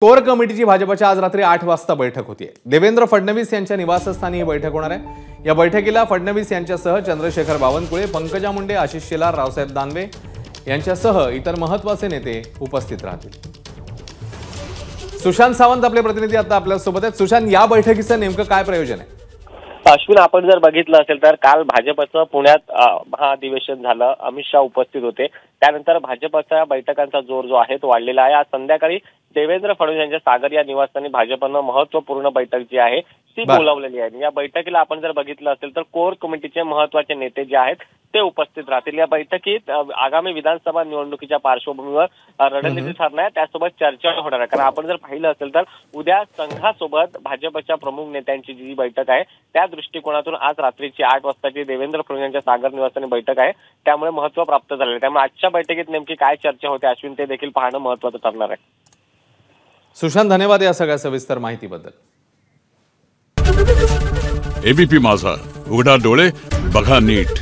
Core कमिटीची भाजपच्या आज रात्री 8 वाजता बैठक होतीये। देवेंद्र फडणवीस यांच्या निवासस्थानी ही बैठक होणार आहे। या बैठकीला फडणवीस यांच्यासह चंद्रशेखर बावनकुळे, पंकजा मुंडे, आशिष शेलार, रावसाहेब दानवे यांच्यासह इतर महत्त्वाचे नेते उपस्थित राहतील। सुशांत सावंत आपले प्रतिनिधी आता आपल्या सोबत आहेत। सुशांत, या बैठकीचं नेमकं काय प्रयोजन आहे? अश्विन, आपण जर बघितलं असेल तर काल भाजपचं पुण्यात महाधिवेशन झालं, अमित शाह उपस्थित होते। त्यानंतर भाजपच्या बैठकांचा जोर जो आहे तो वाढलेला आहे। आज संध्याकाळी देवेंद्र फडणवीस यांच्या सागर या निवासस्थानी भाजपनं महत्त्वपूर्ण बैठक जी आहे ती बोलावलेली आहे। या बैठकीला आपण जर बघितलं असेल तर कोर कमिटीचे महत्त्वाचे नेते जे आहेत ते उपस्थित राहतील। या बैठकीत आगामी विधानसभा निवडणुकीच्या पार्श्वभूमीवर रणनीती ठरणार आहे, त्यासोबत चर्चा होणार आहे। कारण आपण जर पाहिलं असेल तर उद्या संघासोबत भाजपच्या प्रमुख नेत्यांची जी बैठक आहे त्या दृष्टिकोनातून आज रात्रीची 8 वाजताची देवेंद्र फडणवीस यांच्या सागर निवासस्थानी बैठक आहे, त्यामुळे महत्त्व प्राप्त झाले आहे। त्यामुळे आजच्या बैठकीत नेमकी काय चर्चा होते अश्विन, ते देखील पाहणं महत्त्वाचं ठरणार आहे। सुशांत, धन्यवाद या सगळ्या सविस्तर माहितीबद्दल। एबीपी माझा, उघडा डोळे बघा नीट।